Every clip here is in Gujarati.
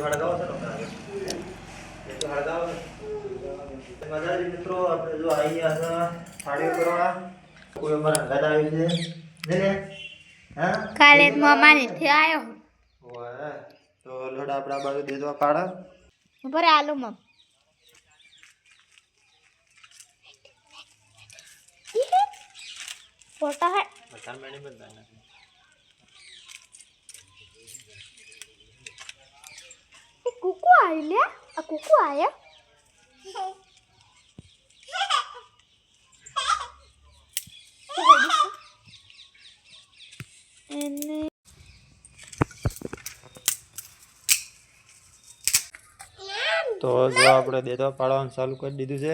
હળગાવો છે ને તો હળગાવો મજાજી મિત્રો આપણે જો આવી ગયા છે થાળીઓ કરવા કોઈ અમારા અંગાત આવ્યું છે ને હા કાલે મામાની થી આવ્યો ઓય તો લોડ આપડા બાજુ દેદવા પાડા ઉપર આલુ મમ फोटा है बता मैंने बताना ये कुकु आई ले आ कुकु आया એને તો જો આપણે દેદવા પાડવાનું ચાલુ કરી દીધું છે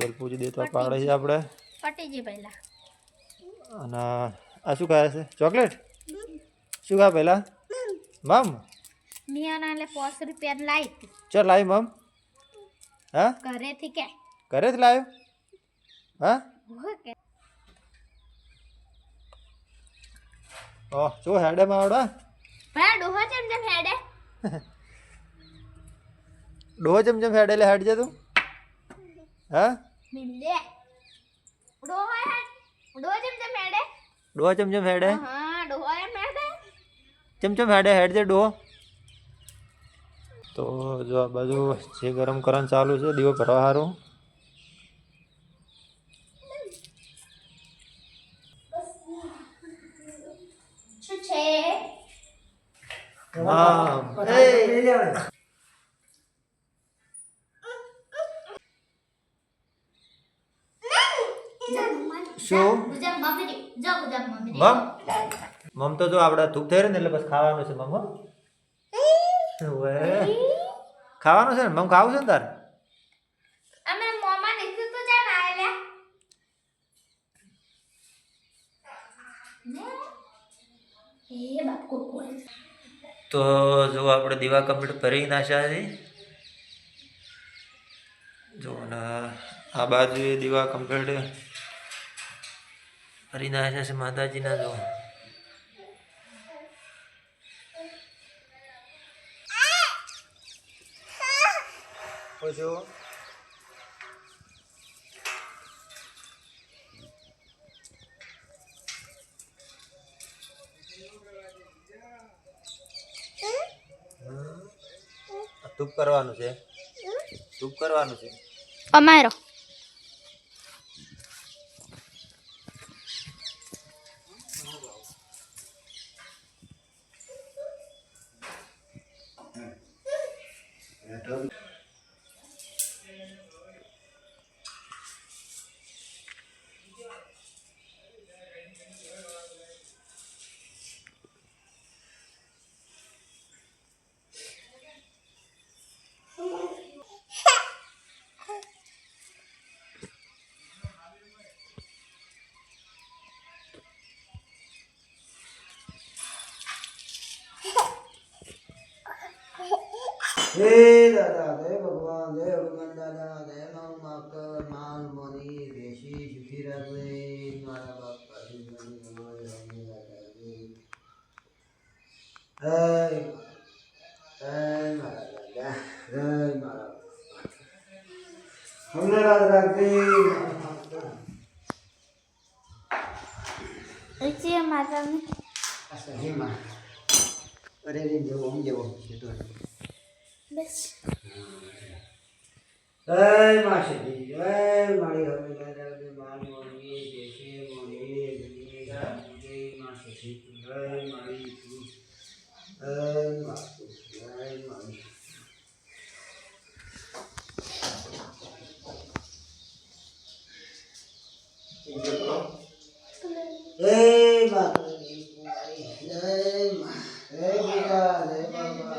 દલપૂજી દેદવા પાડે છે આપણે પટીજી પહેલા અને આ શું ખાય છે ચોકલેટ શું ખા પહેલા મમ મિયાના લે 5 રૂપિયા લાઈ ચાલ લાઈ મમ હા ઘરેથી કે ઘરેથી લાવ્યો હા ઓહ શું હેડે માવડા ભાઈ ડોહો ચમચમ હેડે ડોહો ચમચમ હેડે લે હેડ જે તું હા મિલે ડોહો હેડ ડોહો ચમચમ હેડે ડોહો ચમચમ હેડે હા ડોહો એમ હેડે ચમચમ હેડે હેડ જે ડોહો તો જો આ બાજુ જે ગરમ કરવાનું ચાલુ છે દીવો ભરવા હારું હા એ શું મમ તો જો આપણે ધૂપ થઈ રહ્યું ને એટલે બસ ખાવાનું છે મમ ખાવાનું છે ને મમ ખાવું છે ને તારે અમે મોમાં નીકળું તો જા ના આલે એ બાપ કોકો તો જો આપણે દીવા કમ્પ્લીટ ભરી નાખ્યા છે જો ને આ બાજુ દીવા કમ્પ્લીટ ભરી નાખ્યા છે માતાજીના જો જો ધૂપ કરવાનું છે ધૂપ કરવાનું છે અમારો हे दादा जय भगवान जय हनुमान दादा जय मां माकर मान मोनी देशी सुखी रहे मारा बापा जीवन हमारे रहने दादा जय जय मारा दादा जय मारा हमने रात रखते ऐसे माता में ऐसा ही मां अरे रे जो हम जो ये तो बस जय माशेदी जय मारी हमें दादा के मान मोनी देशे मोनी दुनिया मुझे माशेदी जय मारी जय माशु जय मारी जय माता जय मां जय बिगा जय बाबा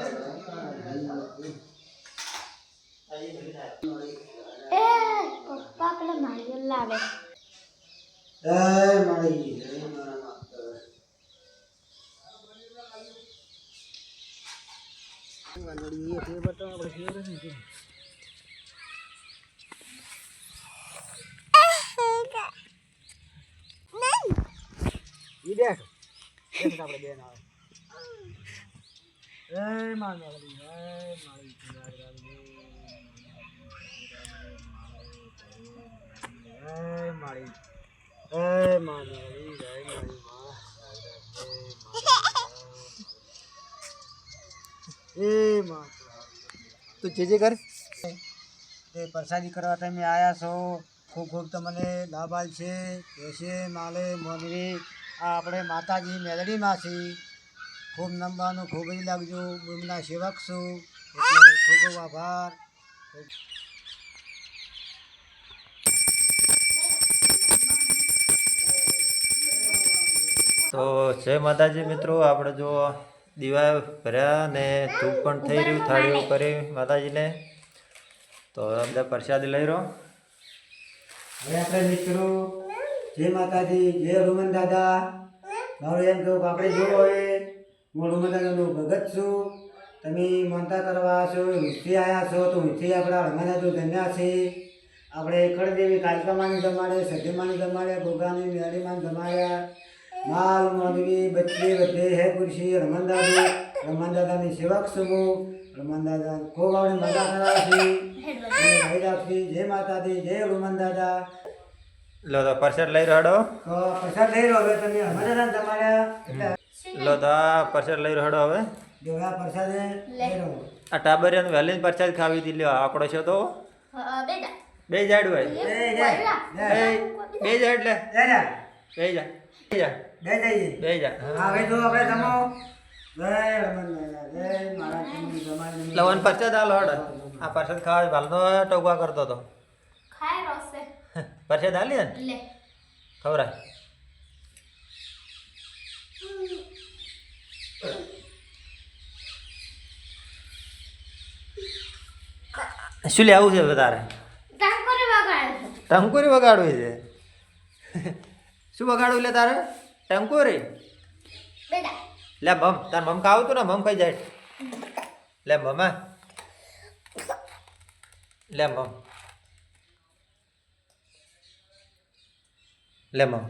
पप्पा पेला नारियल लावे जय मारी जय मारा माता ये फिर बता આપણે ફેર નથી ઈ દેખ આપણે બેન આવે જય માં મેલડી, જય માળી જય માળી, જય માં મેલડી, જય માળી માં, તું જે કર એ પ્રસાદી કરવા તમે આવ્યા છો. ખૂબ ખૂબ તમને લાભ છે. દેશે માલે મોનવી આ આપણે માતાજી મેલડીમાં છીએ. ખૂબ નમવાનું ખૂબ જ લાગજો. બુમના સેવક છું એટલે ખૂબ ખૂબ આભાર. તો જય માતાજી મિત્રો, આપણે જો દીવા ભર્યા ને ધૂપ પણ થઈ રહ્યું, થાળીઓ કરી માતાજીને. તો બધા પ્રસાદી લઈ રહ્યો. હવે આપણે મિત્રો જય માતાજી, જય હનુમાન દાદા. મારું એમ કહું કે આપણે જોવો હોય હું હનુમાન દાદાનો ભગત છું. તમે માનતા કરવા છો, ઊંચી આવ્યા છો તો ઊંચી આપણા હનુમાન દાદા ધન્યા છે. આપણે કળદેવી કાલિકામાની જમાડે, સધીમાની જમાડે, ગોગાની મેળીમાન જમાડ્યા. માલ મોદવી બચ્ચી બધે હે પુરુષી હનુમાન દાદાની સેવક છું હું. હનુમાન દાદા ખૂબ આપણે મજા કરાવશી. જય માતાજી, જય હનુમાન દાદા. લો તો પ્રસાદ લઈ રહ્યો. તો પ્રસાદ લઈ રહ્યો. હવે તમે હનુમાન દાદા તમારા લો તો આ પ્રસાદ લઈ રહ્યો. હવે જોયા પ્રસાદ લઈ રહ્યો. આ ટાબરિયાનું વહેલી પ્રસાદ ખાવી હતી. લ્યો આંકડો છે તો બે જાડ હોય, બે જાય એટલે બે જા બે જા. હવે જો આપણે જમો. જય હનુમાન દાદા, જય મહારાજ જમાડી લવન પ્રસાદ આલો હડ. આ પ્રસાદ ખાવા ભાલનો ટોકવા કરતો હતો. પ્રસાદ આલી ને ખવરાય. શું લે આવું છે તારે? ટંકોરી વગાડવી છે. શું વગાડવું લે તારે? ટંકોરી લે મમ. તાર મમ ખાવું તું ને? મમ ખાઈ જાય. લે મમા લે મમ લે મમ.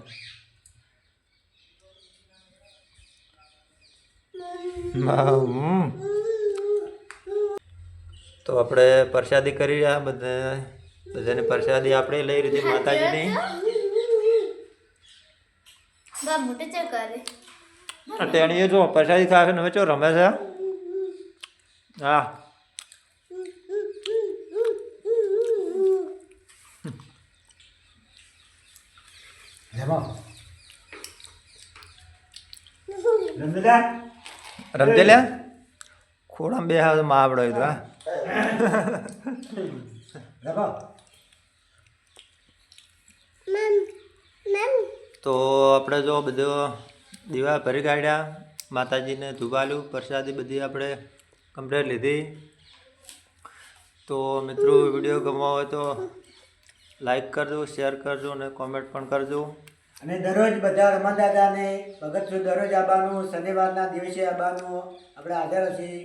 તો આપણે પ્રસાદી કરી રહ્યા બધાની પ્રસાદી આપણે લઈ લીધી માતાજીની. તેણીએ જો પ્રસાદી ખાશે ને ચો રમે છે. હા રમતે લે ખોડામાં બે હાથ માં આવડો તો. તો આપણે જો બધો દીવા ભરી કાઢ્યા, માતાજીને ધુબાલ્યું, પ્રસાદી બધી આપણે કમ્પ્લીટ લીધી. તો મિત્રો વિડીયો ગમવા હોય તો લાઈક કરજો, શેર કરજો અને કોમેન્ટ પણ કરજો. અને દરરોજ બધા હનુમાન દાદાને ભગત છું. દરરોજ આવવાનું, શનિવારના દિવસે આવવાનું આપણે હાજર છીએ.